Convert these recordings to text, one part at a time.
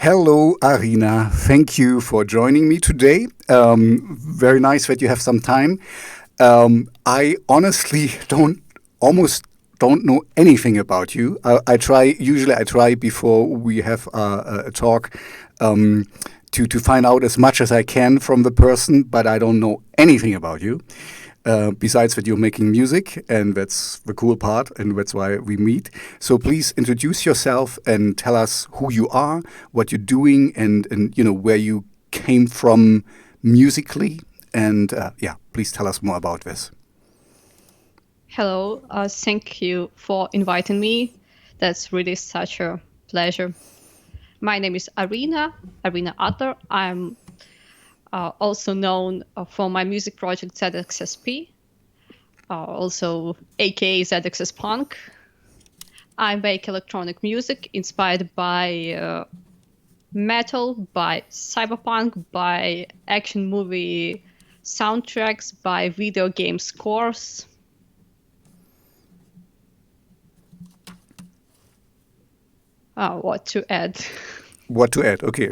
Hello, Arina. Thank you for joining me today. Very nice that you have some time. I honestly almost don't know anything about you. Usually I try before we have a talk to find out as much as I can from the person, but I don't know anything about you. Besides that, you're making music, and that's the cool part, and that's why we meet. So please introduce yourself and tell us who you are, what you're doing, and where you came from musically. And please tell us more about this. Hello, thank you for inviting me. That's really such a pleasure. My name is Arina Adler. I'm also known for my music project ZXSP, also aka ZXS Punk. I make electronic music inspired by metal, by cyberpunk, by action movie soundtracks, by video game scores. What to add? What to add? Okay,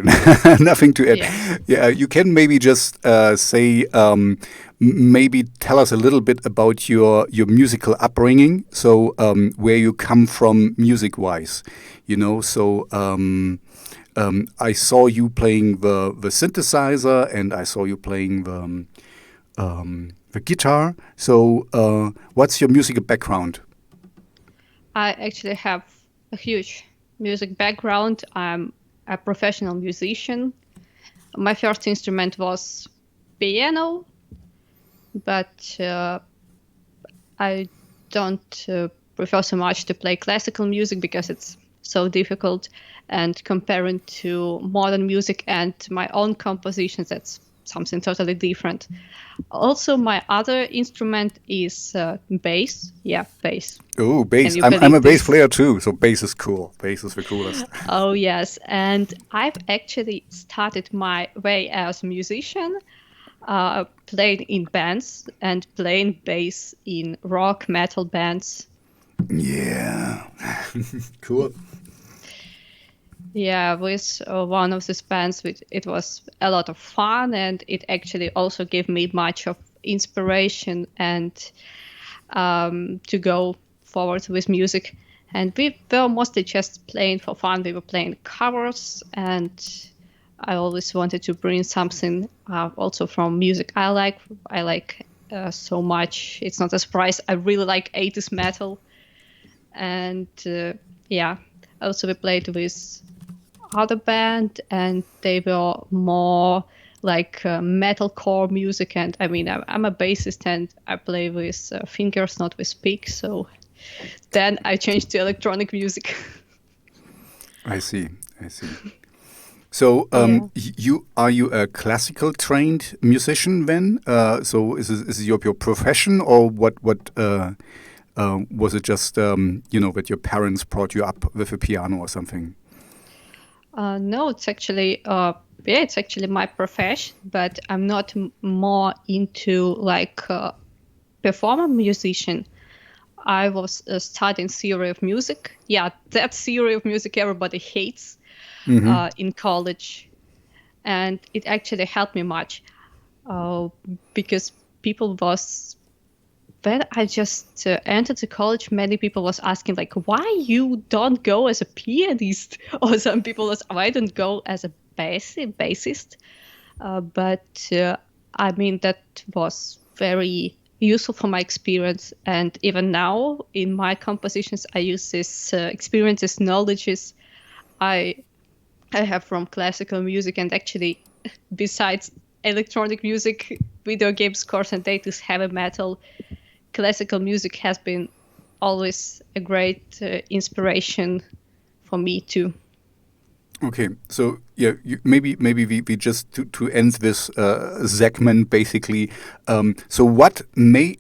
nothing to add. Yeah, you can maybe just say, maybe tell us a little bit about your musical upbringing. So where you come from music-wise, So I saw you playing the synthesizer, and I saw you playing the guitar. So what's your musical background? I actually have a huge music background. I'm a professional musician. My first instrument was piano, but I don't prefer so much to play classical music because it's so difficult. And comparing to modern music and my own compositions, that's something totally different. Also, my other instrument is bass. Yeah, bass. Oh, bass. I'm a bass player too, so bass is cool. Bass is the coolest. Oh, yes. And I've actually started my way as a musician, playing in bands and playing bass in rock metal bands. Yeah. Cool. Yeah, with one of these bands, it was a lot of fun, and it actually also gave me much of inspiration and to go forward with music. And we were mostly just playing for fun. We were playing covers, and I always wanted to bring something also from music I like. I like so much. It's not a surprise. I really like 80s metal. And also we played with other band, and they were more like metalcore music. And I mean, I'm a bassist, and I play with fingers, not with picks. So then I changed to electronic music. I see. So, you a classical trained musician then? So is this your profession, or what? Was it just that your parents brought you up with a piano or something? No, it's actually it's actually my profession, but I'm not more into like performer musician. I was studying theory of music. Yeah, that theory of music everybody hates in college, and it actually helped me much because people was. When I just entered the college, many people was asking like, why you don't go as a pianist? Or some people was, why don't go as a bassist? But I mean, that was very useful for my experience. And even now in my compositions, I use this experiences, knowledges I have from classical music. And actually, besides electronic music, video game scores and data heavy metal, classical music has been always a great inspiration for me too. Okay, so yeah, maybe we just to end this segment basically. So what made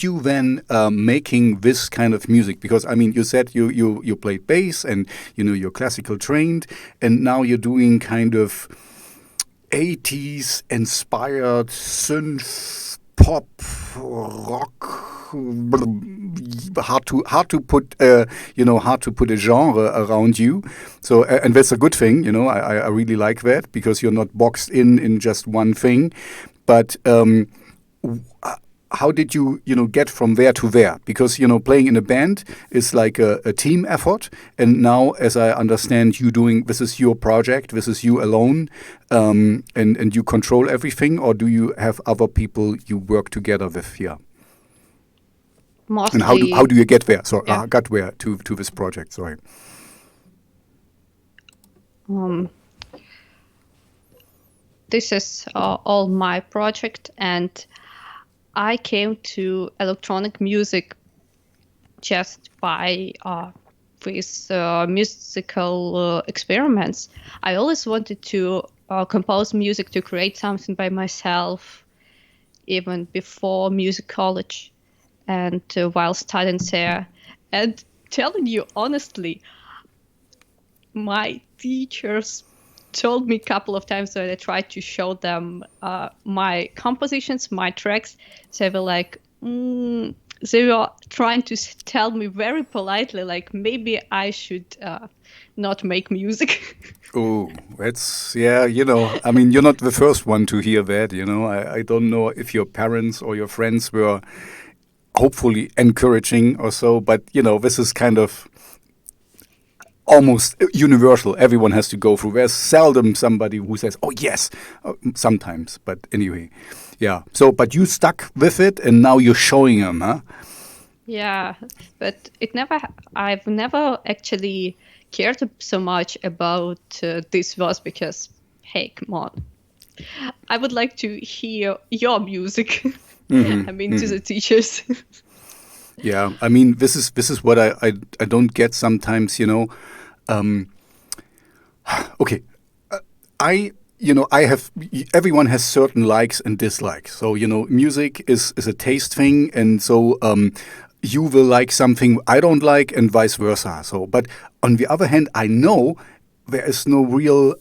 you then making this kind of music? Because I mean, you said you played bass, and you're classical trained, and now you're doing kind of 80s inspired synth pop, rock. Hard to put hard to put a genre around you. So and that's a good thing. I really like that because you're not boxed in just one thing. But how did you get from there to there? Because playing in a band is like a team effort, and now, as I understand, this is your project, this is you alone, and you control everything, or do you have other people you work together with here? Mostly. And how do you get there? So Yeah. got where to this project? Sorry. This is all my project, and I came to electronic music just by these musical experiments. I always wanted to compose music, to create something by myself, even before music college and while studying there. And telling you honestly, my teachers told me a couple of times when I tried to show them my compositions, my tracks, they were like, they were trying to tell me very politely, like maybe I should not make music. Oh, that's, yeah, I mean, you're not the first one to hear that, I don't know if your parents or your friends were hopefully encouraging or so, but, this is kind of almost universal. Everyone has to go through. There's seldom somebody who says, "Oh yes," sometimes. But anyway, yeah. So, but you stuck with it, and now you're showing them, huh? Yeah, but I've never actually cared so much about this verse because, hey, come on. I would like to hear your music. I mean, to the teachers. Yeah, I mean, this is what I don't get sometimes, okay, I have, everyone has certain likes and dislikes. So, music is a taste thing, and so you will like something I don't like, and vice versa. So, but on the other hand, I know there is no real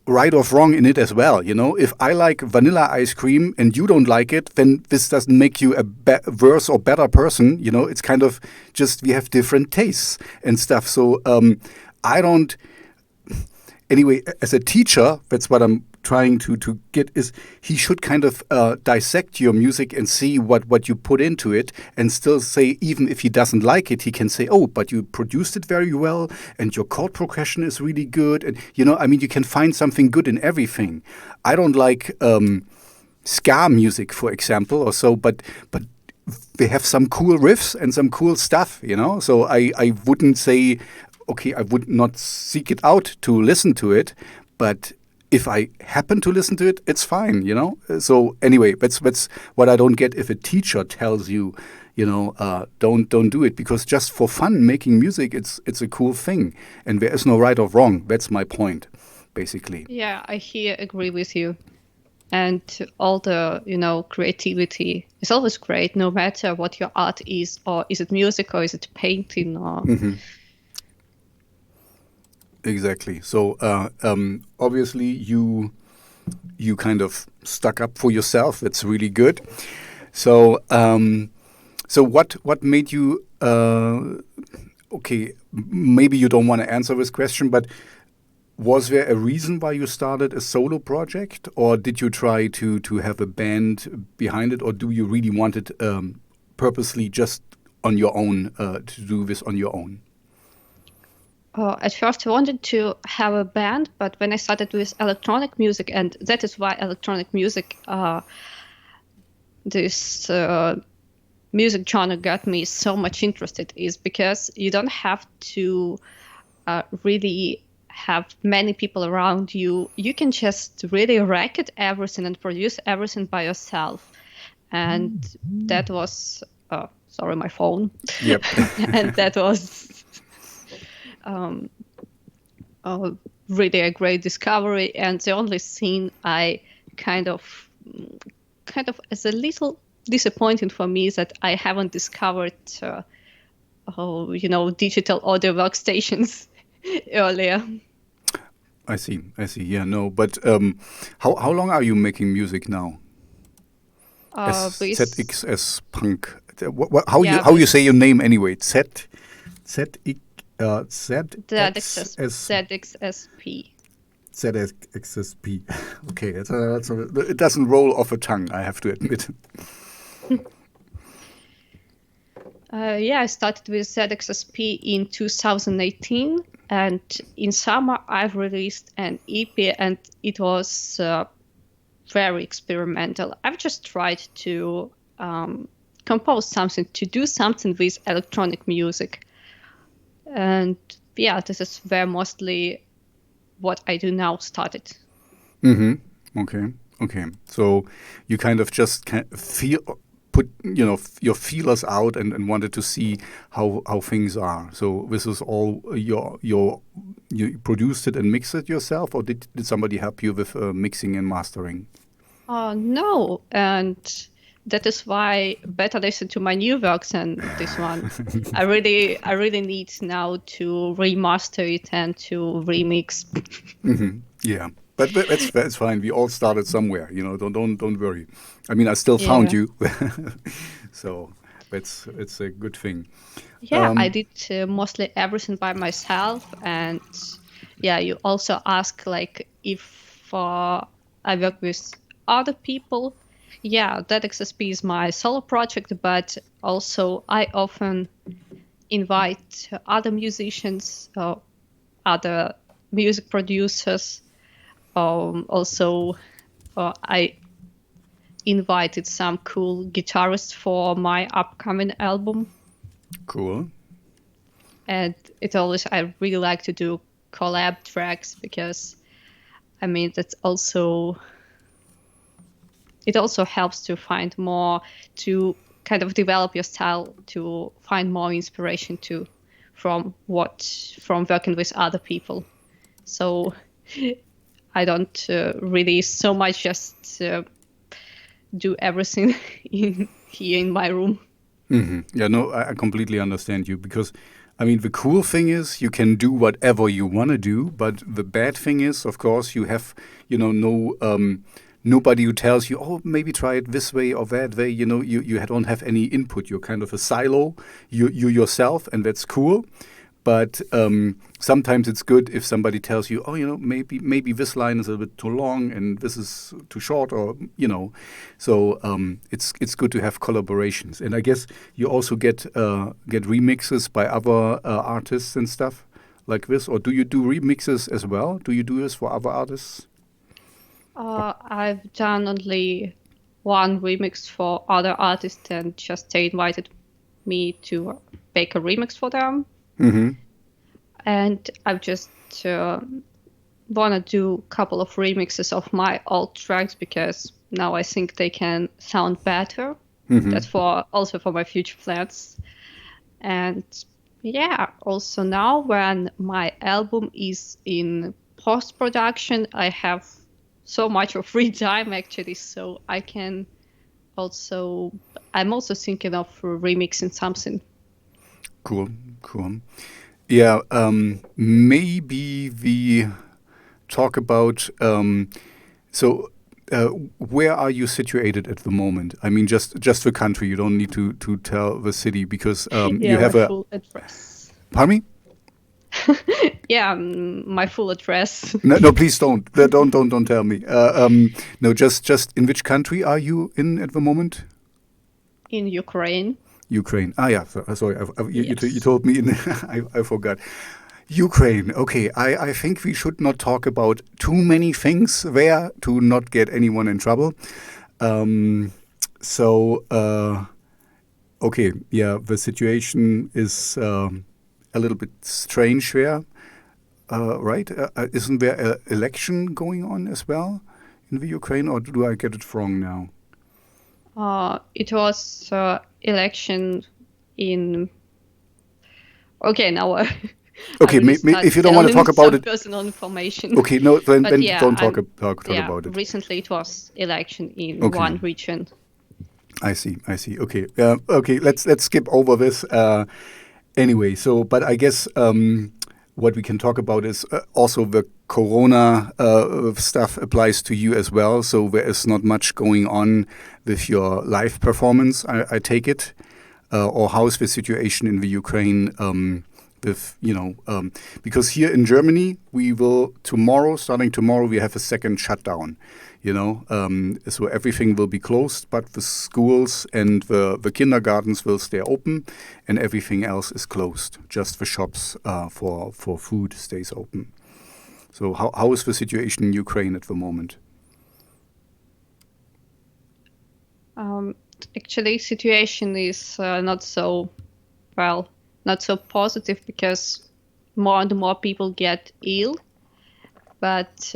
right or wrong in it as well. If I like vanilla ice cream and you don't like it, then this doesn't make you a worse or better person. It's kind of just we have different tastes and stuff. So I don't. Anyway, as a teacher, that's what I'm trying to get is he should kind of dissect your music and see what you put into it, and still say, even if he doesn't like it, he can say, oh, but you produced it very well and your chord progression is really good. And, I mean, you can find something good in everything. I don't like ska music, for example, or so, but they have some cool riffs and some cool stuff, So I wouldn't say, okay, I would not seek it out to listen to it, but if I happen to listen to it, it's fine, So anyway, that's what I don't get if a teacher tells you, don't do it, because just for fun making music, it's a cool thing, and there is no right or wrong. That's my point, basically. Yeah, I agree with you. And all the, creativity is always great, no matter what your art is, or is it music, or is it painting, or. Exactly. So obviously you kind of stuck up for yourself. That's really good. So so what made you? Okay, maybe you don't want to answer this question, but was there a reason why you started a solo project, or did you try to have a band behind it, or do you really want it purposely just on your own to do this on your own? At first, I wanted to have a band, but when I started with electronic music, and that is why electronic music, this music genre got me so much interested, is because you don't have to really have many people around you. You can just really record everything and produce everything by yourself. And that was, sorry, my phone. Yep. And that was really a great discovery, and the only thing I kind of as a little disappointing for me is that I haven't discovered digital audio workstations earlier. I see. Yeah, no, but how long are you making music now? With ZXS Punk. How yeah, you with say your name anyway? ZXS ZXSP. ZXSP. Okay, it doesn't roll off a tongue, I have to admit. Yeah, I started with ZXSP in 2018, and in summer I've released an EP, and it was very experimental. I've just tried to compose something, to do something with electronic music. And yeah, this is where mostly what I do now started. Okay. So you kind of just put your feelers out and wanted to see how things are. So this is all you produced it and mixed it yourself, or did somebody help you with mixing and mastering? No, and that is why better listen to my new works than this one. I really need now to remaster it and to remix. Yeah, but that's fine. We all started somewhere, Don't worry. I mean, I still found you, so it's a good thing. Yeah, I did mostly everything by myself, and yeah, you also ask like if I work with other people. Yeah, that XSP is my solo project, but also I often invite other musicians, other music producers. Also, I invited some cool guitarists for my upcoming album. Cool. And I really like to do collab tracks because, I mean, it also helps to find more, to kind of develop your style, to find more inspiration from working with other people. So I don't really so much just do everything here in my room. Mm-hmm. Yeah, no, I completely understand you, because I mean, the cool thing is you can do whatever you want to do, but the bad thing is, of course, you have, nobody who tells you, oh, maybe try it this way or that way. You don't have any input. You're kind of a silo, you yourself, and that's cool. But sometimes it's good if somebody tells you, oh, maybe this line is a bit too long and this is too short, or So it's good to have collaborations. And I guess you also get remixes by other artists and stuff like this. Or do you do remixes as well? Do you do this for other artists? I've done only one remix for other artists, and just they invited me to make a remix for them. Mm-hmm. And I've just want to do a couple of remixes of my old tracks because now I think they can sound better. Mm-hmm. That's also for my future plans. And yeah, also now when my album is in post-production, I have so much of free time actually, so I can I'm also thinking of remixing something. Cool. Yeah, maybe we talk about, where are you situated at the moment? I mean, just the country. You don't need to tell the city, because you have a full address. Pardon me? Yeah, my full address. No, please don't tell me. No, just in which country are you in at the moment? In Ukraine. Ukraine. Yeah. Sorry, Yes. you told me. I forgot. Ukraine. Okay. I think we should not talk about too many things there to not get anyone in trouble. Okay. Yeah. The situation is a little bit strange there. Right? Isn't there an election going on as well in the Ukraine, or do I get it wrong now? It was election in. Okay, now. Okay, if you don't want to talk about it. Personal information. Okay, no, then yeah, don't talk about it. Recently, it was election in one region. I see. Okay, okay. Let's skip over this. Anyway, but I guess what we can talk about is also the Corona stuff applies to you as well. So there is not much going on with your live performance, I take it. Or how is the situation in the Ukraine with, because here in Germany, we will starting tomorrow, we have a second shutdown. So everything will be closed, but the schools and the kindergartens will stay open, and everything else is closed. Just the shops for food stays open. So how is the situation in Ukraine at the moment? Actually, situation is not so positive because more and more people get ill, but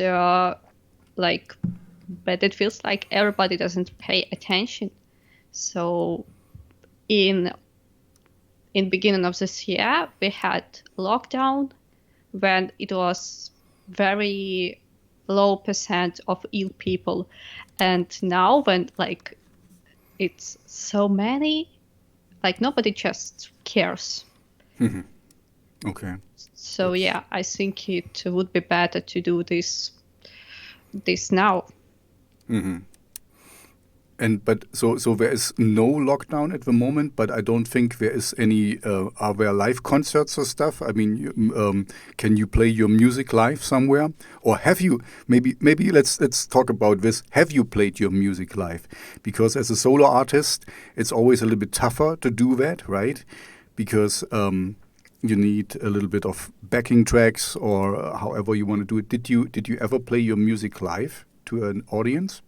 it feels like everybody doesn't pay attention. So in beginning of this year, we had lockdown when it was very low percent of ill people, and now when it's so many, nobody just cares. Okay. So yeah, I think it would be better to do this now. So there is no lockdown at the moment, but I don't think there is any. Are there live concerts or stuff? I mean, can you play your music live somewhere, or have you? Maybe let's talk about this. Have you played your music live? Because as a solo artist, it's always a little bit tougher to do that, right? Because you need a little bit of backing tracks or however you want to do it. Did you ever play your music live to an audience?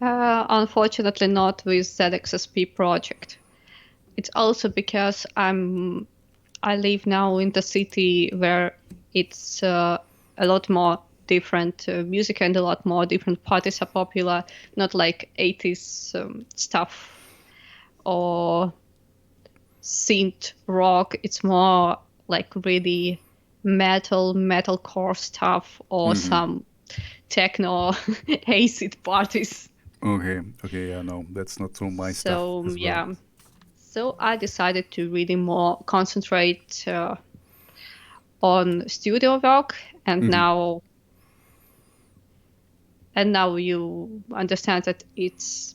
Unfortunately, not with ZXSP project. It's also because I live now in the city where it's a lot more different music and a lot more different parties are popular, not like 80s stuff or synth rock. It's more like really metalcore stuff or some techno acid parties. Okay, yeah, no, that's not so my stuff. So as yeah, well. so I decided to really more concentrate on studio work, and now you understand that it's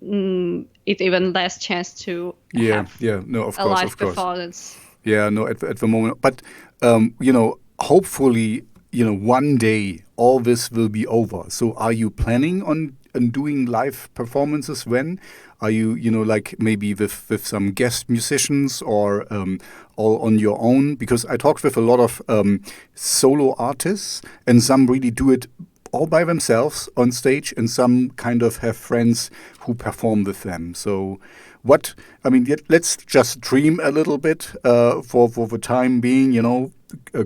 even less chance to have no, of a course, live performance. Yeah, no, at the moment, but hopefully, one day all this will be over. So, are you planning on doing live performances when? Are you, like maybe with some guest musicians or all on your own? Because I talked with a lot of solo artists, and some really do it all by themselves on stage, and some kind of have friends who perform with them. So, let's just dream a little bit for the time being.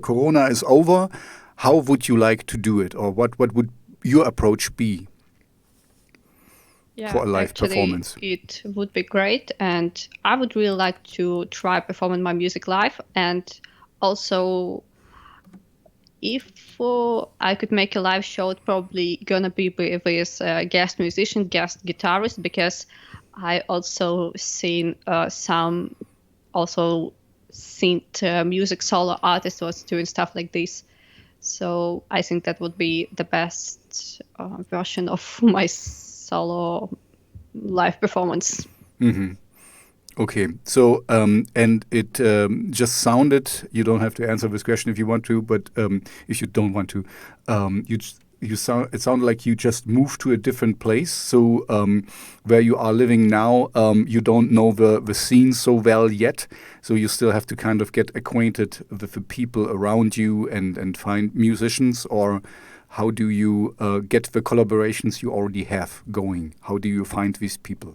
Corona is over. How would you like to do it, or what would your approach be Yeah, for a live actually, performance? it would be great, and I would really like to try performing my music live. And also, if I could make a live show, it's probably gonna be with guest musician, guest guitarist, because I also seen some also synth music solo artists was doing stuff like this. So I think that would be the best version of my solo live performance. Okay, so and it just sounded. You don't have to answer this question if you want to, but if you don't want to, you sound. It sounded like you just moved to a different place. So where you are living now, you don't know the scene so well yet. So you still have to kind of get acquainted with the people around you and find musicians. Or how do you get the collaborations you already have going? How do you find these people?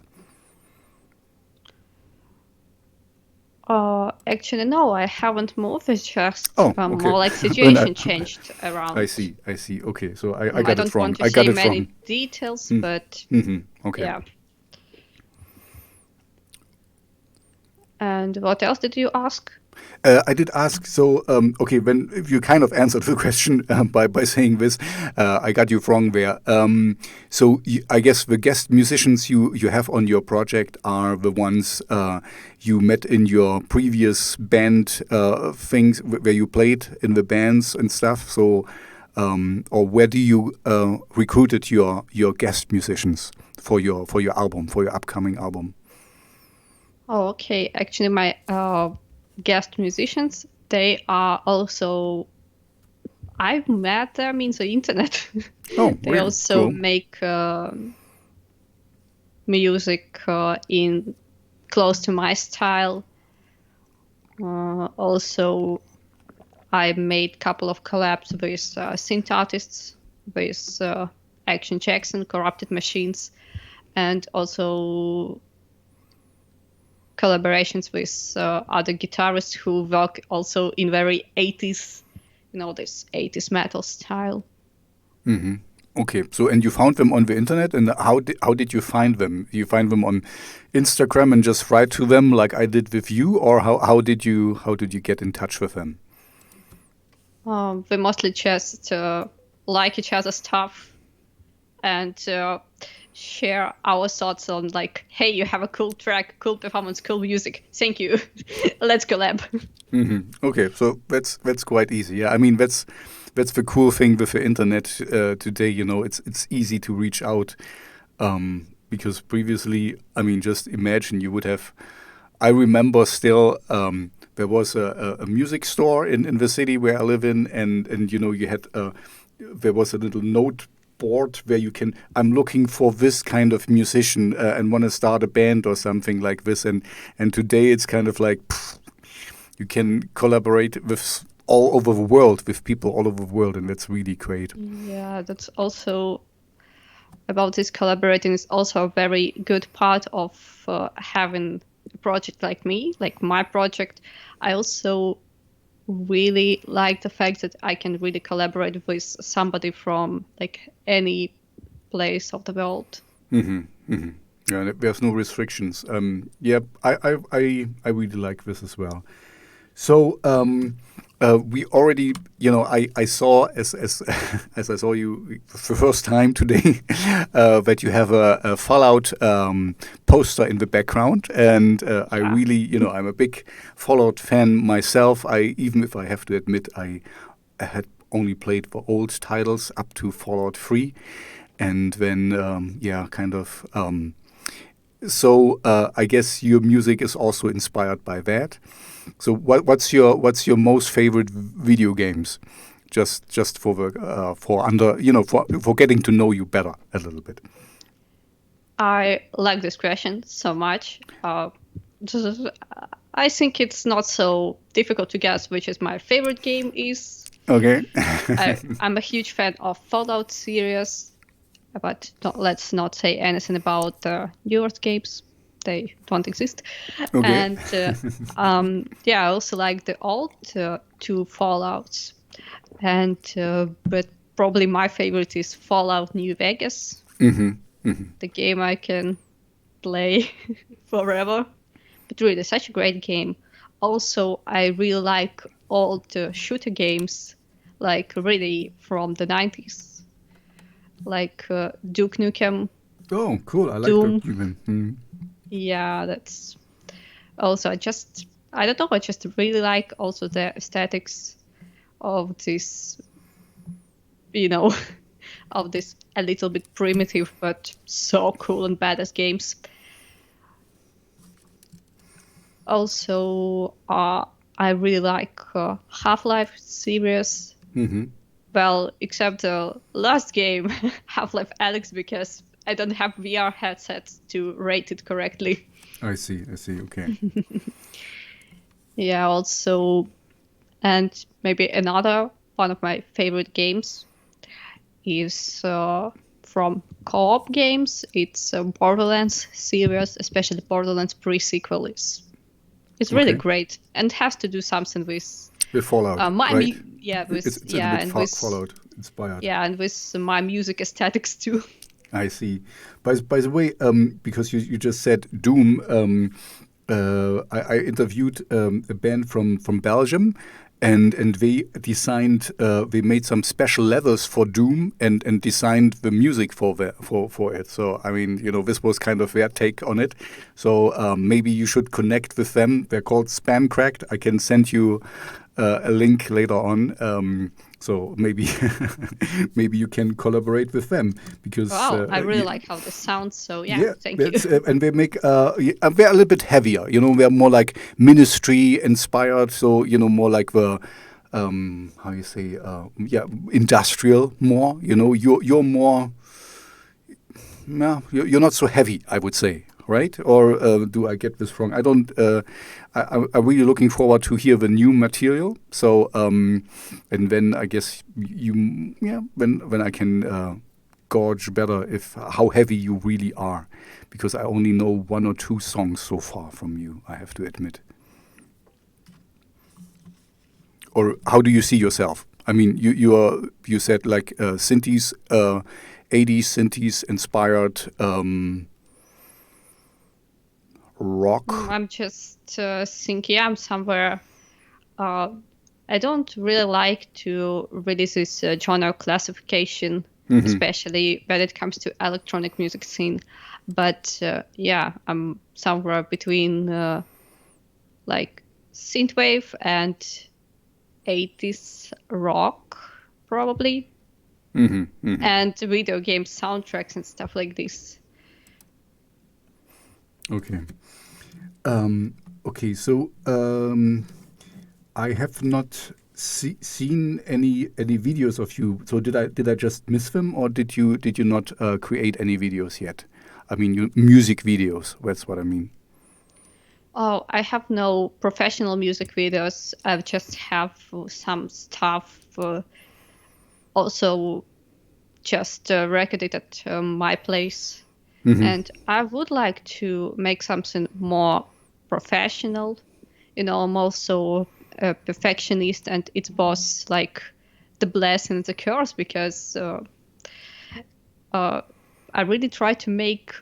Actually, no, I haven't moved. It's just Oh, okay. more like Then situation changed around. I see. Okay, so I I got it don't wrong. want to I got say it many wrong. details, but Okay. yeah. And what else did you ask? I did ask, so, okay, when if you kind of answered the question by saying this, I got you wrong there. So I guess the guest musicians you have on your project are the ones you met in your previous band things where you played in the bands and stuff. So, or where do you recruited your guest musicians for your album, for your upcoming album? Oh, okay. Actually, my guest musicians, they are also, I've met them in the internet. Oh, They really? also Cool. make music in close to my style. Also, I made a couple of collabs with synth artists, with Action Jackson, Corrupted Machines, and also collaborations with other guitarists who work also in very 80s, this 80s metal style. Okay, so and you found them on the internet, and how did you find them? You find them on Instagram and just write to them like I did with you, or how did you get in touch with them? We mostly just like each other's stuff and share our thoughts on like, hey, you have a cool track, cool performance, cool music. Thank you. Let's collab. Okay, so that's quite easy. Yeah, I mean that's the cool thing with the internet today. You know, it's easy to reach out because previously, I mean, just imagine you would have. I remember still there was a music store in the city where I live in, and you know you had there was a little note board where you can. I'm looking for this kind of musician and want to start a band or something like this, and today it's kind of like. You can collaborate with all over the world, with people all over the world, and that's really great. Yeah, that's also about this collaborating is also a very good part of having a project like me, like my project. I also really like the fact that I can really collaborate with somebody from like any place of the world. Yeah, there's no restrictions. Yeah, I really like this as well. So we already, you know, I saw as as I saw you for the first time today that you have a Fallout poster in the background, and I really, you know, I'm a big Fallout fan myself. Even if I have to admit, I had only played the old titles up to Fallout 3, and then yeah, kind of. So I guess your music is also inspired by that. So what's your most favorite video games? Just for the for under you know for getting to know you better a little bit. I like this question so much. I think it's not so difficult to guess which is my favorite game is. Okay. I'm a huge fan of Fallout series, but let's not say anything about the newer games. They don't exist. Okay. And yeah, I also like the old two Fallouts. And but probably my favorite is Fallout New Vegas. The game I can play forever. But really, such a great game. Also, I really like all the shooter games, like really from the 90s, like Duke Nukem. Oh, cool! I like Doom. Duke Nukem. Yeah, that's also I don't know, I just really like also the aesthetics of this, of this a little bit primitive but so cool and badass games. Also, I really like Half-Life series. Well, except the last game, Half-Life Alyx, because I don't have VR headsets to rate it correctly. I see. Okay. Yeah, also, and maybe another one of my favorite games is from co-op games. It's Borderlands series, especially Borderlands pre-sequel it's really great and has to do something with Fallout, right? It's yeah, a bit Fallout inspired. Yeah, and with my music aesthetics too. I see. By the way, because you just said Doom, I interviewed a band from Belgium, and they designed they made some special levels for Doom and designed the music for it. So I mean, this was kind of their take on it. So maybe you should connect with them. They're called Spam Cracked. I can send you a link later on. So maybe maybe you can collaborate with them because Wow, I really like how this sounds. So yeah, thank you. And they make they're a little bit heavier. They're more like Ministry inspired. So more like the how you say industrial more. You're more you're not so heavy, I would say. Right? Or do I get this wrong? I don't. I'm really looking forward to hear the new material. So, and then I guess when I can gauge better how heavy you really are, because I only know 1 or 2 songs so far from you. I have to admit. Or how do you see yourself? I mean, you said like synthes, 80s synthes inspired. Rock. I'm just thinking I'm somewhere. I don't really like to release this genre classification, especially when it comes to electronic music scene. But I'm somewhere between like synthwave and 80s rock, probably, and video game soundtracks and stuff like this. Okay. So I have not seen any videos of you. So did I just miss them, or did you not create any videos yet? I mean, music videos. That's what I mean. Oh, I have no professional music videos. I just have some stuff. Also, just recorded at my place. And I would like to make something more professional. I'm also a perfectionist, and it's both like the blessing and the curse, because I really try to make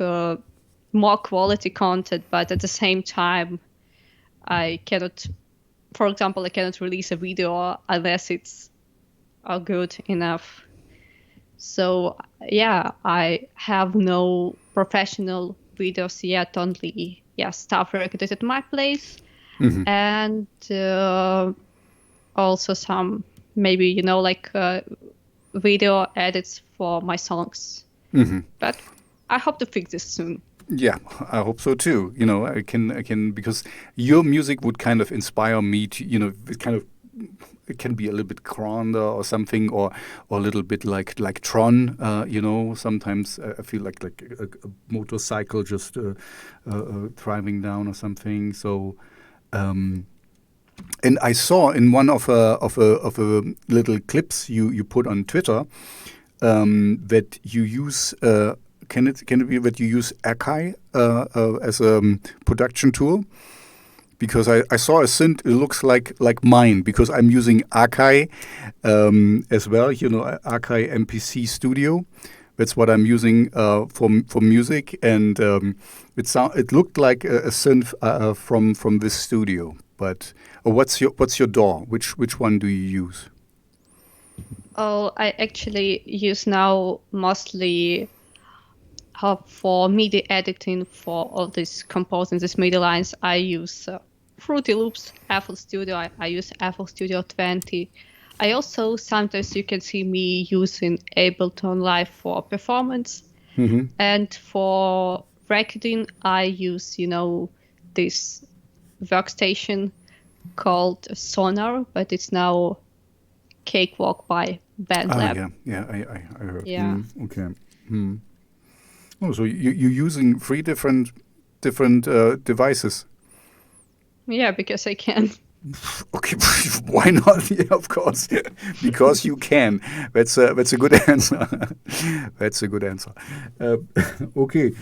more quality content, but at the same time, I cannot release a video unless it's good enough. So I have no professional videos yet, only stuff recorded at my place, and also some maybe like video edits for my songs. But I hope to fix this soon. Yeah, I hope so too. I can because your music would kind of inspire me to it can be a little bit grander or something, or a little bit like Tron. Sometimes I feel like a motorcycle just driving down or something. So, and I saw in one of a little clips you put on Twitter that you use. Can it be that you use Akai as a production tool? Because I saw a synth, it looks like mine, because I'm using Akai as well. Akai MPC Studio. That's what I'm using for music, and it looked like a synth from this studio. But what's your DAW? Which one do you use? Oh, I actually use now mostly for MIDI editing for all these composing, these MIDI lines. I use Fruity Loops, FL Studio. I use FL Studio 20. I also sometimes you can see me using Ableton Live for performance, and for recording I use this workstation called Sonar, but it's now Cakewalk by BandLab. I heard. Yeah. Okay. Oh, so you're using 3 different devices. Yeah, because I can. Okay, why not? Yeah, of course, because you can. That's a good answer. That's a good answer. Okay,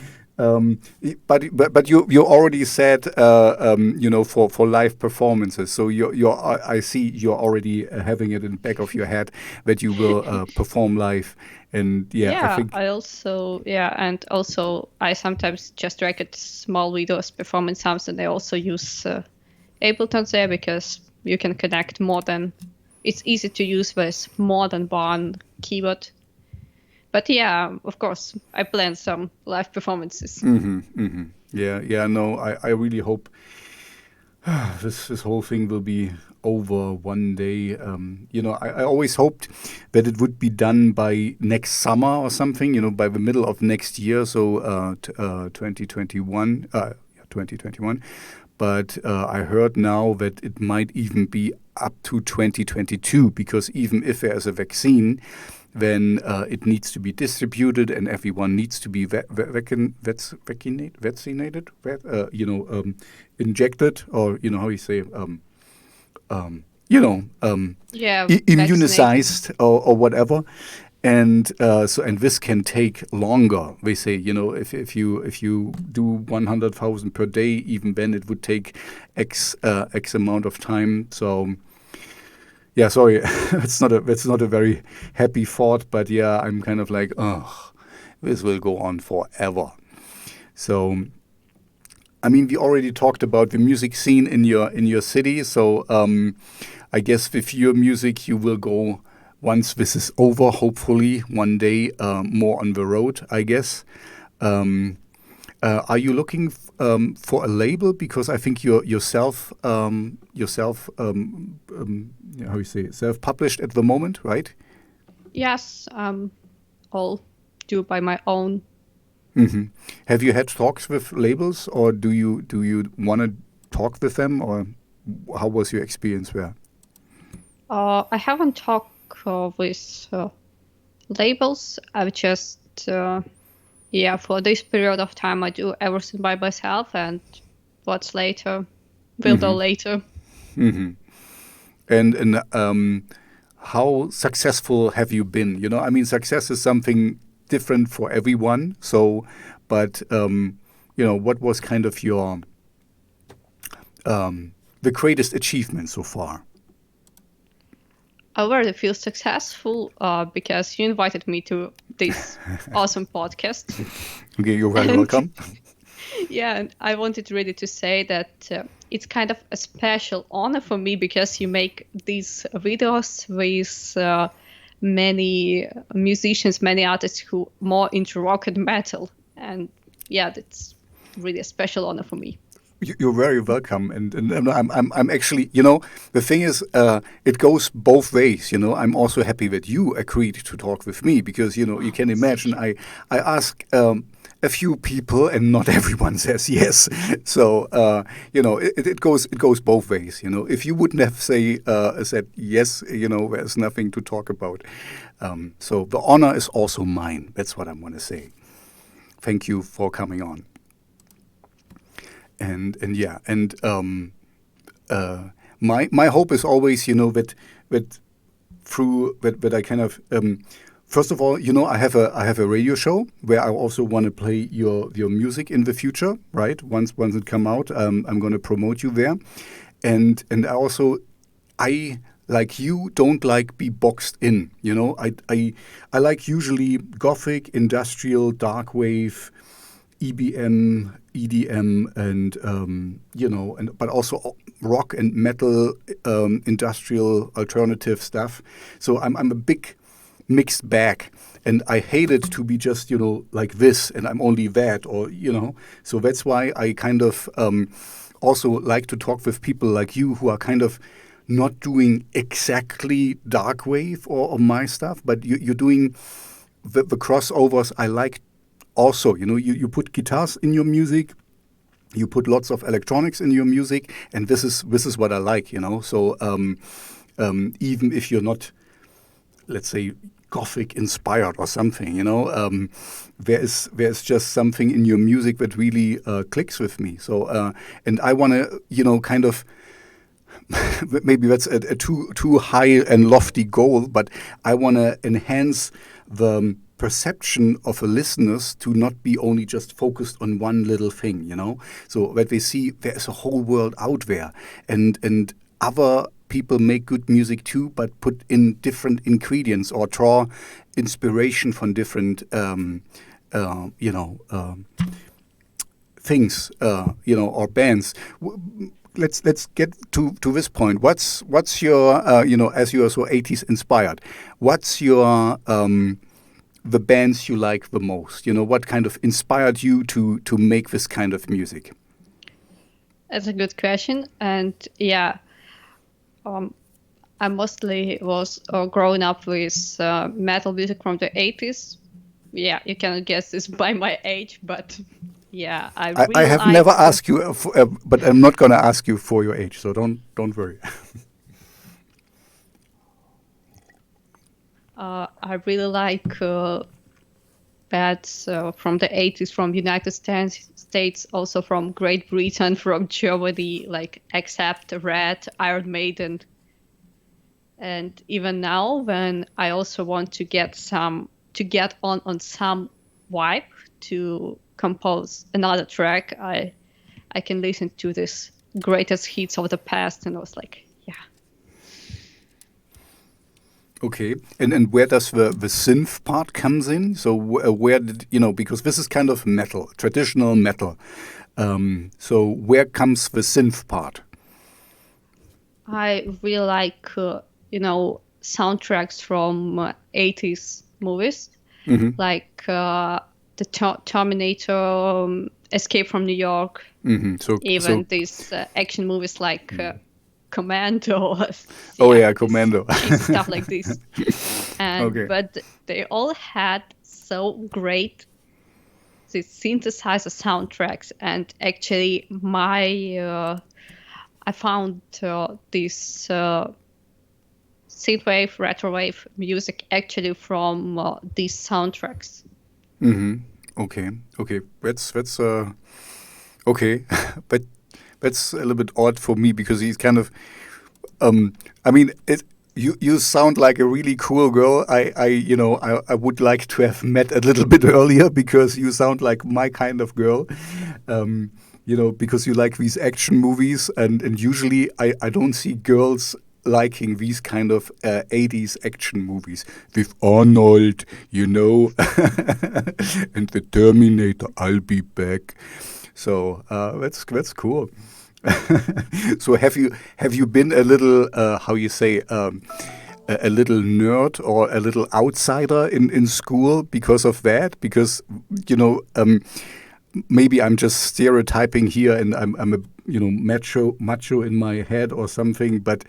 But you already said for live performances. So I see you're already having it in the back of your head that you will perform live. And yeah, I Yeah, think. and also I sometimes just record small videos performing something. I also use Ableton there because you can connect it's easy to use with more than one keyboard. But yeah, of course, I plan some live performances. Yeah. No, I really hope this whole thing will be over one day. I always hoped that it would be done by next summer or something. By the middle of next year, so 2021. 2021. But I heard now that it might even be up to 2022, because even if there is a vaccine, then it needs to be distributed and everyone needs to be vaccinated, injected, or how you say, Yeah, vaccinated. immunized, or whatever. And and this can take longer. They say, if you do 100,000 per day, even then it would take x amount of time. So yeah, sorry, it's not a very happy thought, but yeah, I'm kind of like, oh, this will go on forever. So I mean, we already talked about the music scene in your city. So I guess with your music, you will go, once this is over, hopefully one day, more on the road, I guess. Are you looking for a label? Because I think you're yourself how you say, self-published at the moment, right? Yes, I'll do by my own. Have you had talks with labels, or do you want to talk with them, or how was your experience there? I haven't talked with labels. I've just, for this period of time, I do everything by myself, and what's later, we'll do later. And how successful have you been? I mean, success is something different for everyone. So, but what was kind of your the greatest achievement so far? I already feel successful because you invited me to this awesome podcast. Okay, you're very welcome. Yeah, and I wanted really to say that it's kind of a special honor for me because you make these videos with many musicians, many artists who are more into rock and metal. And yeah, that's really a special honor for me. You're very welcome, and I'm actually, the thing is, it goes both ways. I'm also happy that you agreed to talk with me, because you can imagine I ask a few people and not everyone says yes. So it goes both ways. If you wouldn't have said yes, there's nothing to talk about. So the honor is also mine. That's what I'm going to say. Thank you for coming on. And my hope is always, that through that I kind of first of all, I have a radio show where I also want to play your music in the future, right? Once it come out, I'm going to promote you there, and I like you don't like be boxed in, I like usually gothic, industrial, dark wave, EBM, EDM, and but also rock and metal, industrial, alternative stuff. So I'm a big mixed bag, and I hate it to be just like this, and I'm only that, or So that's why I kind of also like to talk with people like you who are kind of not doing exactly dark wave or my stuff, but you're doing the crossovers. I like. Also, you put guitars in your music, you put lots of electronics in your music, and this is what I like, So even if you're not, let's say, gothic inspired or something, there's just something in your music that really clicks with me. So and I want to, kind of. Maybe that's a too high and lofty goal, but I want to enhance the perception of a listeners to not be only just focused on one little thing, so that they see there's a whole world out there, and other people make good music too, but put in different ingredients or draw inspiration from different things, or bands. Let's get to this point. What's your as you are so 80s inspired, what's your the bands you like the most? What kind of inspired you to make this kind of music? That's a good question. And yeah, I mostly was growing up with metal music from the 80s. Yeah, you cannot guess this by my age, but yeah, I really have never asked you, but I'm not going to ask you for your age, so don't worry. I really like bands from the 80s, from United States, also from Great Britain, from Germany, like Accept, Red, Iron Maiden. And even now, when I also want to get on some vibe to compose another track, I can listen to this greatest hits of the past, and I was like, yeah. Okay, and where does the synth part comes in? So where did because this is kind of metal, traditional metal. So where comes the synth part? I really like soundtracks from 80s movies, like the Terminator, Escape from New York, even these action movies like Commando. Commando. Stuff like this. And but they all had so great these synthesizer soundtracks, and actually I found this synthwave, retrowave music actually from these soundtracks. Okay. That's okay, but that's a little bit odd for me because he's kind of. You sound like a really cool girl. I would like to have met a little bit earlier because you sound like my kind of girl. Because you like these action movies, and usually I don't see girls liking these kind of 80s action movies with Arnold, and the Terminator, I'll be back. So that's cool. So have you been a little how you say a little nerd or a little outsider in school because of that? Because maybe I'm just stereotyping here, and I'm a macho in my head or something. But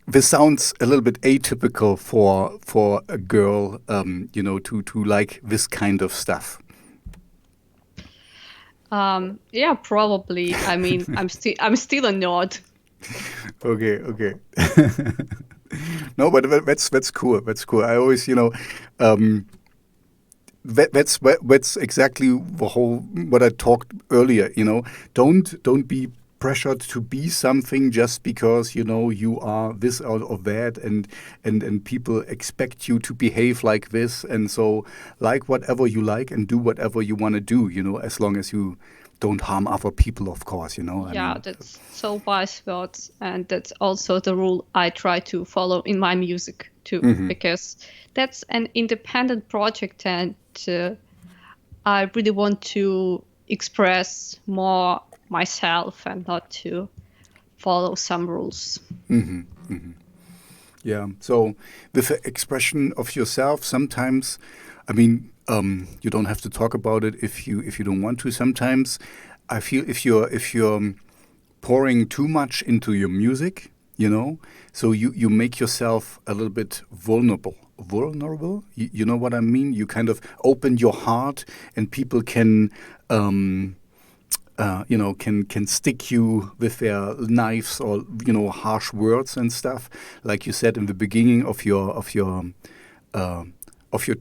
this sounds a little bit atypical for a girl, to like this kind of stuff. Yeah, probably. I mean, I'm still a nerd. Okay. No, but that's cool. That's cool. I always, that's exactly the whole what I talked earlier. Don't be pressured to be something just because you are this or that, and people expect you to behave like this, and so like whatever you like and do whatever you want to do. As long as you don't harm other people, of course. Yeah, that's so wise words, and that's also the rule I try to follow in my music too, because that's an independent project, and I really want to express more myself and not to follow some rules. Yeah. So with the expression of yourself, sometimes, you don't have to talk about it if you don't want to. Sometimes I feel if you're pouring too much into your music, so you make yourself a little bit vulnerable. You know what I mean? You kind of open your heart, and people can can stick you with their knives or harsh words and stuff, like you said in the beginning of your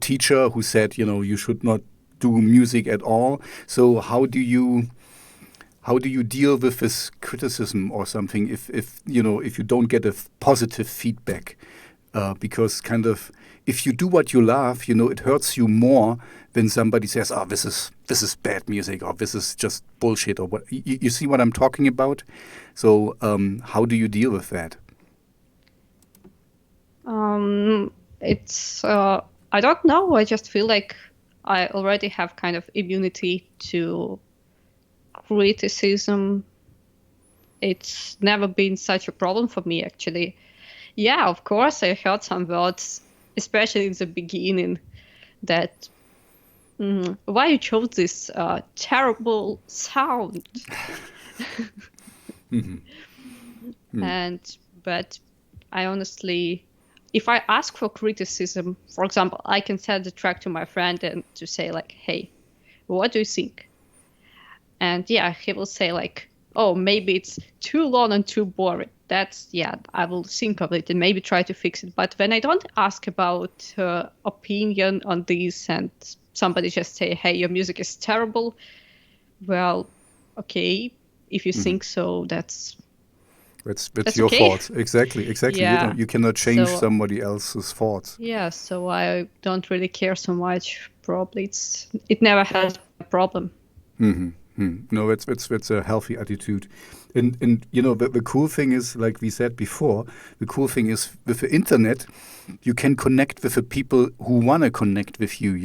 teacher who said you should not do music at all. So how do you deal with this criticism or something if you don't get a positive feedback? because kind of if you do what you love, it hurts you more when somebody says, "Oh, this is bad music," or "This is just bullshit," or what. You see what I'm talking about? So how do you deal with that? It's I don't know. I just feel like I already have kind of immunity to criticism. It's never been such a problem for me, actually. Yeah, of course, I heard some words, especially in the beginning, that why you chose this terrible sound. But I honestly, if I ask for criticism, for example, I can send the track to my friend and to say like, "Hey, what do you think?" And yeah, he will say like, "Oh, maybe it's too long and too boring." I will think of it and maybe try to fix it. But when I don't ask about opinion on this and somebody just say, "Hey, your music is terrible," well, okay, if you think so, that's your okay. fault. Exactly. Yeah. You cannot change somebody else's thoughts. Yeah, so I don't really care so much. Probably it never has a problem. No, it's a healthy attitude, and the cool thing is, like we said before, the cool thing is with the internet, you can connect with the people who want to connect with you.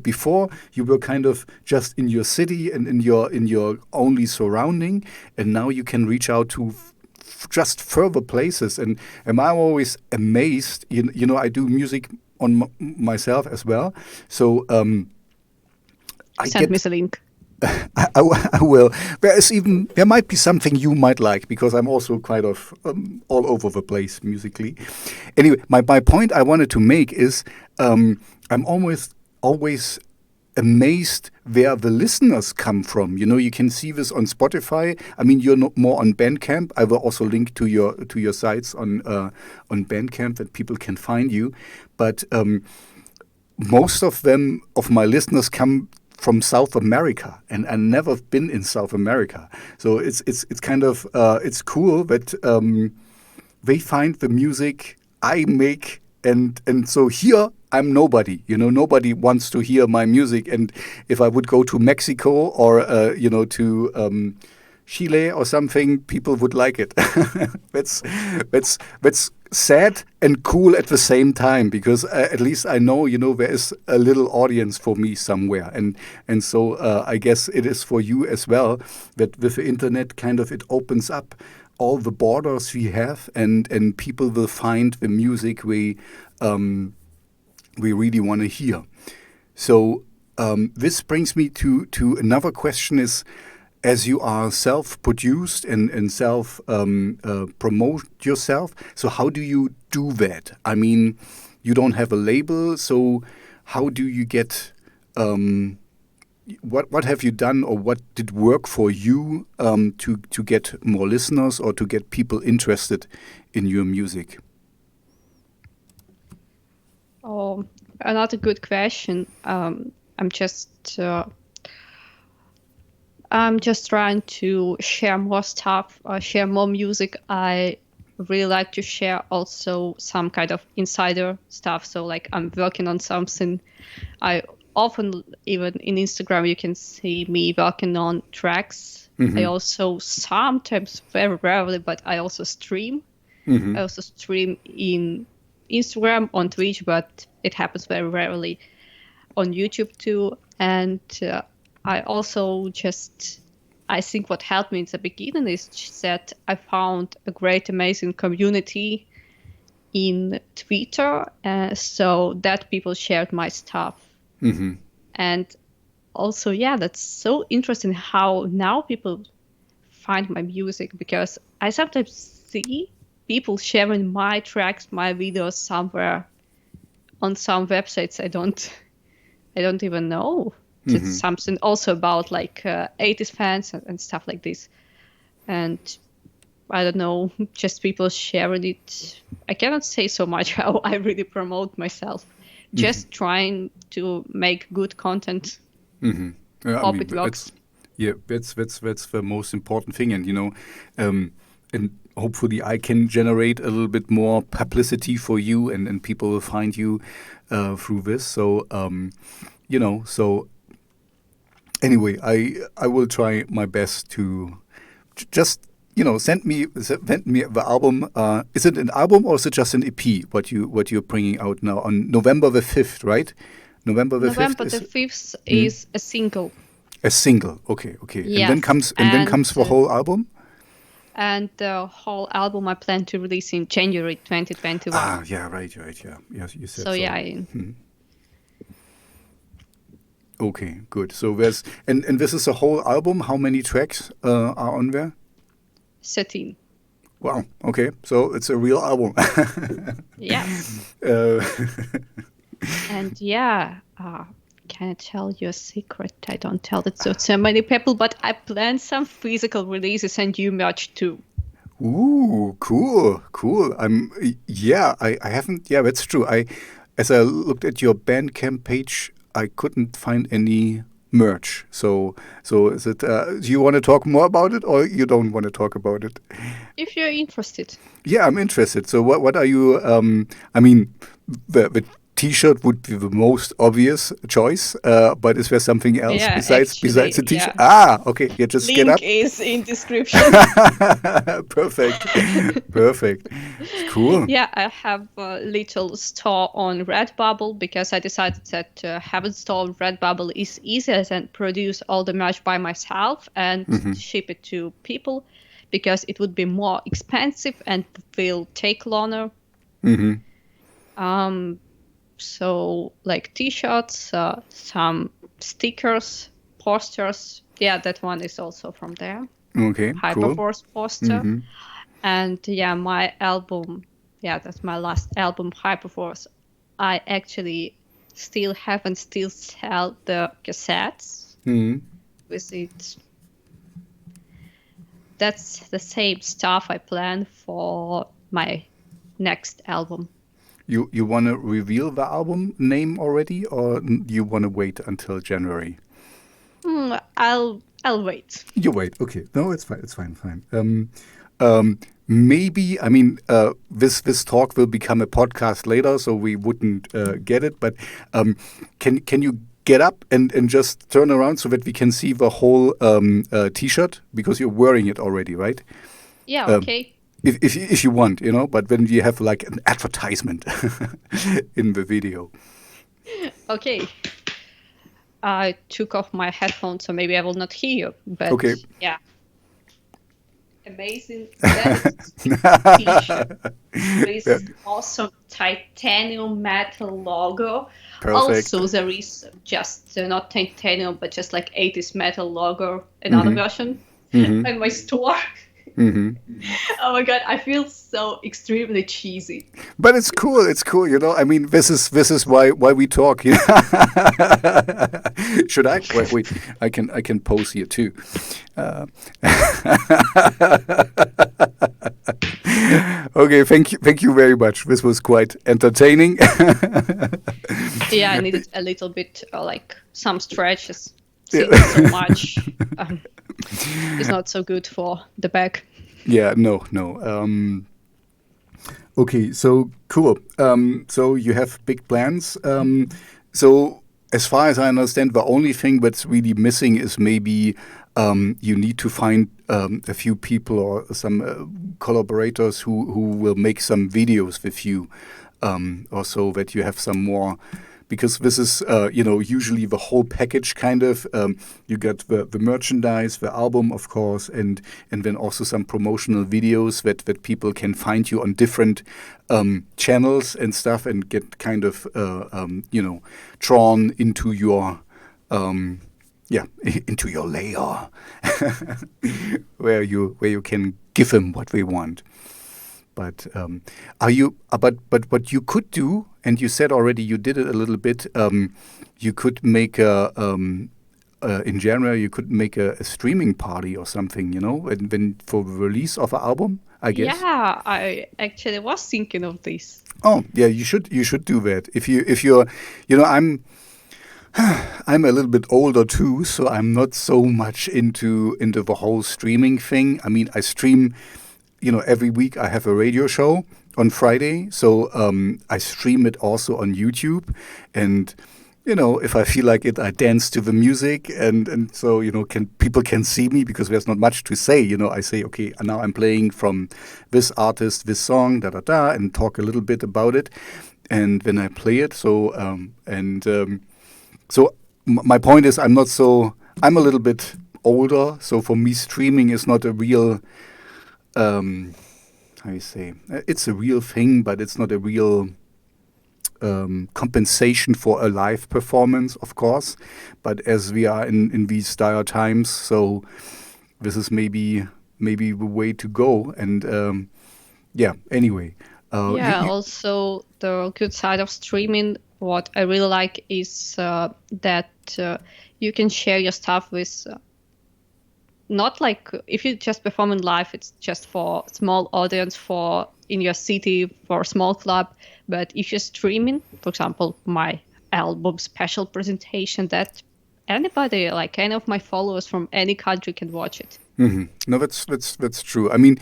Before you were kind of just in your city and in your only surrounding, and now you can reach out to just further places. And I'm always amazed. I do music on myself as well, so Send me the link. I will. There might be something you might like, because I'm also quite of all over the place musically. Anyway, my point I wanted to make is I'm always amazed where the listeners come from. You can see this on Spotify. I mean, you're more on Bandcamp. I will also link to your sites on Bandcamp that people can find you. But most of my listeners come from South America, and I've never been in South America. So it's kind of it's cool that they find the music I make, and so here I'm nobody. Nobody wants to hear my music. And if I would go to Mexico or to Chile or something, people would like it. That's sad and cool at the same time, because at least I know there is a little audience for me somewhere, and so I guess it is for you as well, that with the internet kind of it opens up all the borders we have, and people will find the music we really want to hear. So this brings me to another question is, as you are self-produced and self-promote yourself, so how do you do that? I mean, you don't have a label, so how do you get, what have you done, or what did work for you to get more listeners or to get people interested in your music? Oh, another good question. I'm just trying to share more stuff, share more music. I really like to share also some kind of insider stuff. So like I'm working on something. I often, even in Instagram, you can see me working on tracks. I also sometimes, very rarely, but I also stream. I also stream in Instagram, on Twitch, but it happens very rarely, on YouTube too. And I also I think what helped me in the beginning is that I found a great, amazing community in Twitter, so that people shared my stuff. And also, yeah, that's so interesting how now people find my music, because I sometimes see people sharing my tracks, my videos somewhere on some websites I don't even know. It's something also about like 80s fans and stuff like this. And I don't know, just people sharing it. I cannot say so much how I really promote myself. Just trying to make good content. Hope it works. Yeah, that's the most important thing. And and hopefully I can generate a little bit more publicity for you, and people will find you through this. So so anyway, I will try my best to just send me the album. Is it an album or is it just an EP? What you're bringing out now on November the 5th, right? November the 5th is a single. A single, okay. Yes. And then comes the whole album. And the whole album I plan to release in January 2021. Ah, yeah, right, yeah. Yes, you said so. Yeah. Okay, good. So there's and this is a whole album. How many tracks are on there? 13. Wow. Okay, so it's a real album. Yeah. And can I tell you a secret? I don't tell it to so many people, but I plan some physical releases and new merch too. Ooh, cool. I haven't. Yeah, that's true. As I looked at your Bandcamp page, I couldn't find any merch. So is it? Do you want to talk more about it, or you don't want to talk about it? If you're interested. Yeah, I'm interested. So what are you? I mean, the T-shirt would be the most obvious choice, but is there something else besides the T-shirt? Yeah. Ah, okay. Yeah, just get up. Link is in description. Perfect. Cool. Yeah, I have a little store on Redbubble because I decided that having store on Redbubble is easier than produce all the merch by myself and ship it to people, because it would be more expensive and will take longer. So like T-shirts, some stickers, posters. Yeah, that one is also from there. Okay, Hyperforce poster. And my album, that's my last album, Hyperforce. I actually still sell the cassettes with it. That's the same stuff I plan for my next album. You want to reveal the album name already, or you want to wait until January? I'll wait. You wait. Okay. No, it's fine. Maybe, I mean, this talk will become a podcast later, so we wouldn't get it. But can you get up and just turn around so that we can see the whole T-shirt, because you're wearing it already, right? Yeah. Okay. If you want, but when you have like an advertisement in the video. Okay. I took off my headphones, so maybe I will not hear you. But okay. Yeah. Amazing T-shirt with awesome titanium metal logo. Perfect. Also, there is just not titanium, but just like 80s metal logo, another version, in my store. Oh my god, I feel so extremely cheesy. But it's cool. I mean, this is why we talk. Should I? Wait. I can pose here too. Okay, thank you very much. This was quite entertaining. Yeah, I needed a little bit like some stretches. So much. It's not so good for the back. Yeah, no. Okay, so cool. So you have big plans. So as far as I understand, the only thing that's really missing is maybe you need to find a few people or some collaborators who will make some videos with you, or so that you have some more. Because this is, usually the whole package kind of. You got the merchandise, the album, of course, and then also some promotional videos that people can find you on different channels and stuff, and get kind of, drawn into your, into your layer, where you can give them what they want. But But what you could do, and you said already you did it a little bit. You could make in January you could make a streaming party or something, and then for the release of an album, I guess. Yeah, I actually was thinking of this. Oh yeah, you should do that. If you're, I'm a little bit older too, so I'm not so much into the whole streaming thing. I mean, I stream every week I have a radio show on Friday, so I stream it also on YouTube, and if I feel like it, I dance to the music, and so people can see me because there's not much to say. I say, okay, now I'm playing from this artist, this song, da da da, and talk a little bit about it, and then I play it. So my point is, I'm a little bit older, so for me, streaming is not a real, how you say, it's a real thing, but it's not a real compensation for a live performance, of course. But as we are in these dire times, so this is maybe the way to go. And anyway. Also the good side of streaming, what I really like is that you can share your stuff with not like if you just perform in live, it's just for small audience, for in your city, for a small club. But if you're streaming, for example, my album special presentation, that anybody, like any of my followers from any country, can watch it. Mm-hmm. No, that's true. I mean,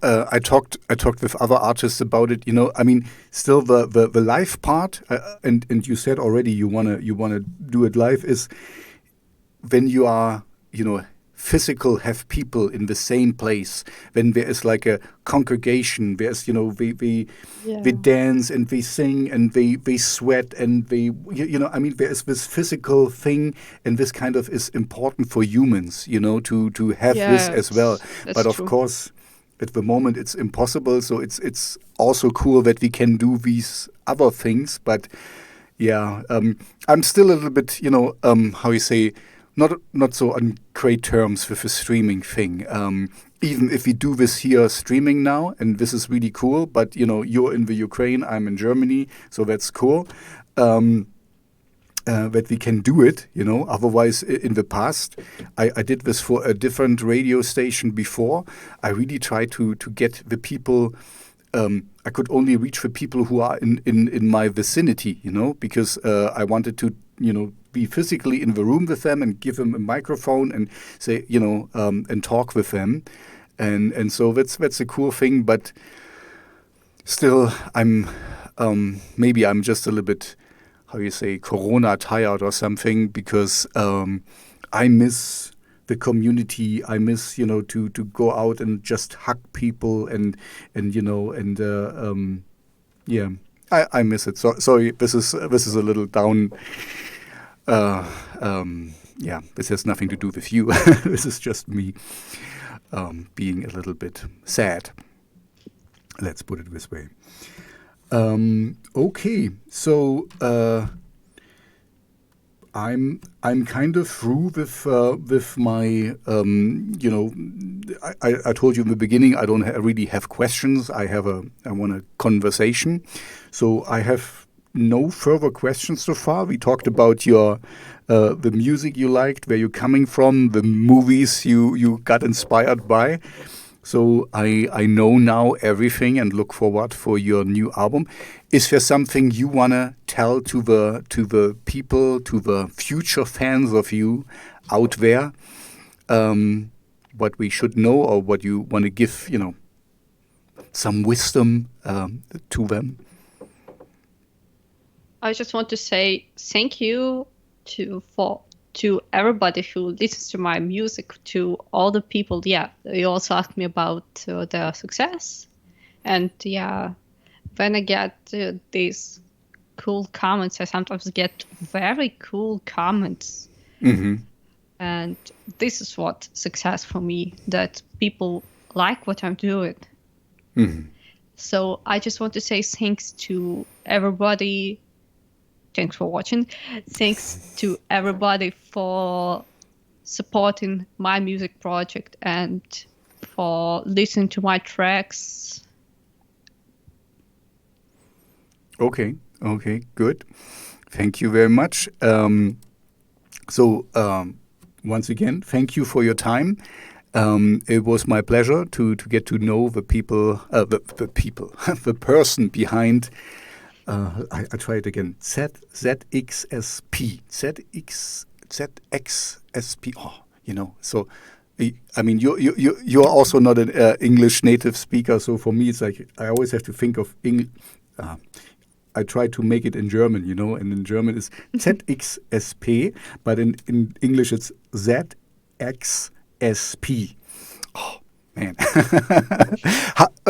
I talked with other artists about it. I mean, still the live part, and you said already you wanna do it live, is when you are physical, have people in the same place, when there is like a congregation, there's they dance and they sing and they sweat and they I mean, there is this physical thing, and this kind of is important for humans, to have this as well. But of course, at the moment it's impossible, so it's also cool that we can do these other things. But I'm still a little bit how you say, not so on great terms with the streaming thing. Even if we do this here streaming now, and this is really cool, but you're in the Ukraine, I'm in Germany, so that's cool. That we can do it, Otherwise, in the past, I did this for a different radio station before. I really tried to get the people. I could only reach the people who are in my vicinity, because I wanted to, be physically in the room with them and give them a microphone and say, and talk with them, and so that's a cool thing. But still, maybe I'm just a little bit, how you say, Corona tired or something, because I miss the community. I miss, to go out and just hug people and I miss it. So sorry, this is a little down. This has nothing to do with you. This is just me being a little bit sad. Let's put it this way. Okay, so I'm kind of through with my I told you in the beginning I don't really have questions. I want a conversation, so I have no further questions so far. We talked about your the music you liked, where you're coming from, the movies you got inspired by. So I know now everything and look forward for your new album. Is there something you want to tell to the people, to the future fans of you out there, what we should know, or what you want to give, some wisdom to them? I just want to say thank you to everybody who listens to my music, to all the people. Yeah, you also asked me about the success, and when I get these cool comments, I sometimes get very cool comments, and this is what success for me, that people like what I'm doing. So I just want to say thanks to everybody. Thanks for watching. Thanks to everybody for supporting my music project and for listening to my tracks. Okay, good. Thank you very much. Once again, thank you for your time. It was my pleasure to get to know the people, the person behind. I try it again. ZXSP. ZXSP. Oh, so I mean, you're also not an English native speaker, so for me, it's like I always have to think of English. I try to make it in German, and in German it's ZXSP, but in English it's ZXSP. Oh man!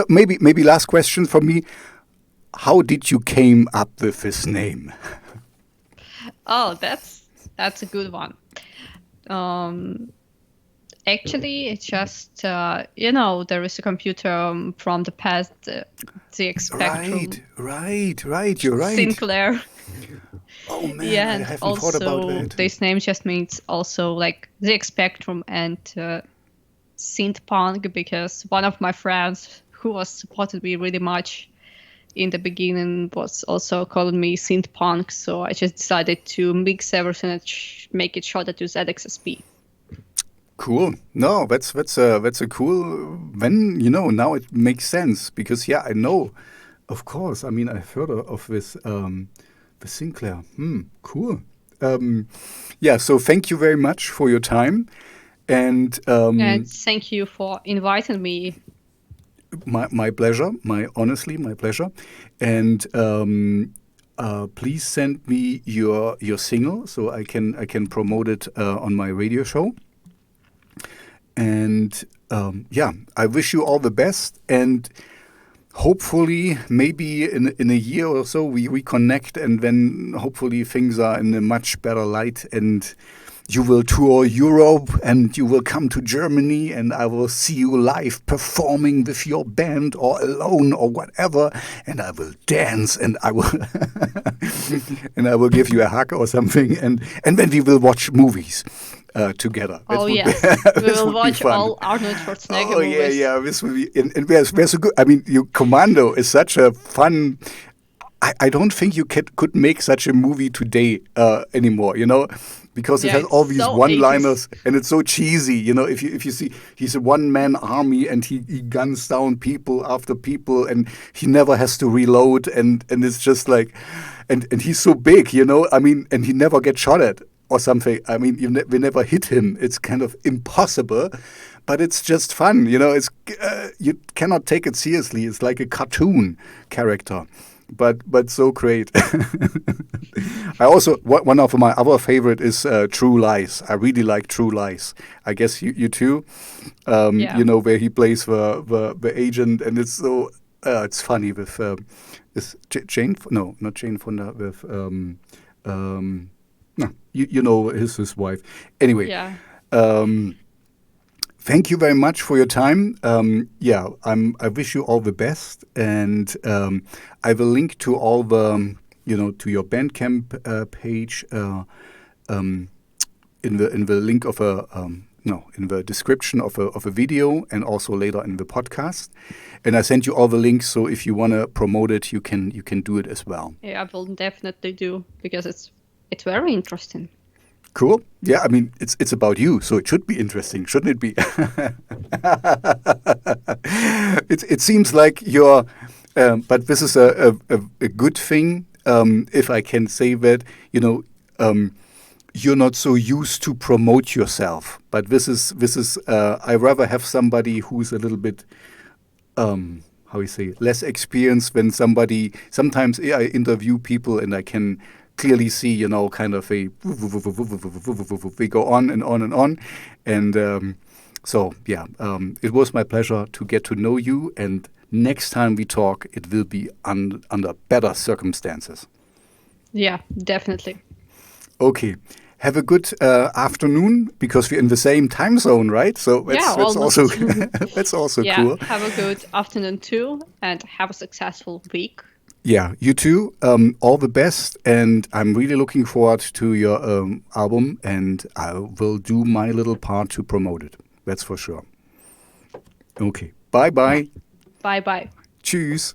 Maybe last question from me. How did you came up with this name? Oh, that's a good one. Actually, it's just there is a computer from the past, ZX Spectrum. Right. You're right. Sinclair. Oh man, Yeah, I and haven't thought about also that. this name just means also like ZX Spectrum and synth punk, because one of my friends who was supported me really much in the beginning was also calling me synth punk, so I just decided to mix everything and make it shorter to ZXSP. Cool. No, that's a cool. When now it makes sense because I know, of course. I mean, I've heard of this the Sinclair. Cool. So thank you very much for your time, and thank you for inviting me. My pleasure. Honestly, my pleasure. And please send me your single so I can promote it on my radio show. And I wish you all the best. And hopefully, maybe in a year or so, we reconnect, and then hopefully things are in a much better light. And you will tour Europe, and you will come to Germany, and I will see you live performing with your band or alone or whatever, and I will dance, and I will and I will give you a hug or something, and then we will watch movies together. Oh yes, we will watch all Arnold Schwarzenegger movies. Yeah, this will be and we're so good. I mean, Commando is such a fun. I don't think you could make such a movie today anymore, because it has all these so one-liners 80s. and it's so cheesy. If you see, he's a one-man army and he guns down people after people, and he never has to reload, and it's just like, and he's so big, I mean, and he never gets shot at or something. I mean, we never hit him. It's kind of impossible. But it's just fun, It's you cannot take it seriously. It's like a cartoon character. But so great. I also, one of my other favorite is True Lies. I really like True Lies. I guess you too. Where he plays the agent, and it's so it's funny with is Jane? No, not Jane Fonda. With no, his wife. Anyway. Yeah. Thank you very much for your time. I wish you all the best, and I will link to all the, to your Bandcamp page in the link of in the description of a video, and also later in the podcast. And I sent you all the links, so if you want to promote it, you can do it as well. Yeah, I will definitely do, because it's very interesting. Cool. Yeah, I mean, it's about you, so it should be interesting, shouldn't it be? It seems like you're, but this is a good thing, if I can say that, you're not so used to promote yourself. But this is I rather have somebody who's a little bit, how you say, less experienced than somebody. Sometimes I interview people and I can clearly see, kind of they go on and on and on. And it was my pleasure to get to know you. And next time we talk, it will be under better circumstances. Yeah, definitely. Okay. Have a good afternoon, because we're in the same time zone, right? So that's also that's also cool. Have a good afternoon too, and have a successful week. Yeah, you too. All the best, and I'm really looking forward to your album, and I will do my little part to promote it. That's for sure. Okay. Bye-bye. Bye-bye. Tschüss.